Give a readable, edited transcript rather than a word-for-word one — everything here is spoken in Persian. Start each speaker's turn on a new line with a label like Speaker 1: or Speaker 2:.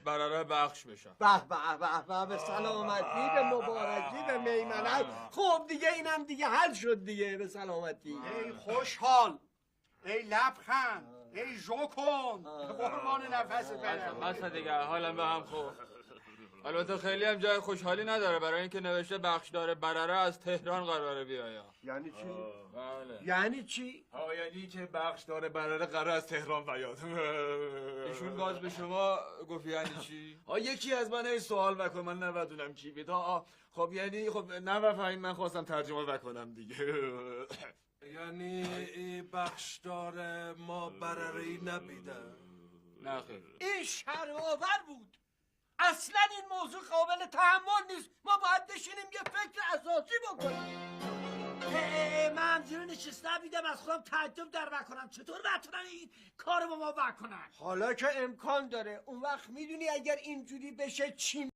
Speaker 1: برره بخش بشم.
Speaker 2: به به به به، به سلامتی، به مبارکی، به میمنت. خب دیگه اینم دیگه حل شد دیگه، به سلامتی.
Speaker 3: ای خوشحال، ای لبخند، ای ژوکن، قربان نفس برم.
Speaker 1: بس دیگه، حالم به هم خوب. البته خیلی هم جای خوشحالی نداره، برای اینکه نوشته بخشدار برره از تهران قراره بیاید.
Speaker 2: یعنی چی؟
Speaker 1: بله.
Speaker 2: یعنی چی؟
Speaker 4: یعنی که بخشدار برره قرار از تهران بیاد.
Speaker 1: ایشون باز به شما گفت یعنی چی؟
Speaker 4: یکی از من سوال وکن، من نمیدونم کی بید. خب یعنی نمیفهمین، من خواستم ترجمه وکنم دیگه.
Speaker 5: یعنی بخشدار ما برره‌ای نبیده.
Speaker 1: نه خیر.
Speaker 2: این شرم‌آور بود. اصلا این موضوع قابل تحمل نیست. ما باید بشینیم یه فکر اساسی بکنیم. منظور نشست نبیدم، از خودم تعجب در بکنم چطور بتونن این کار با ما بکنن. حالا که امکان داره، اون وقت میدونی اگر اینجوری بشه چی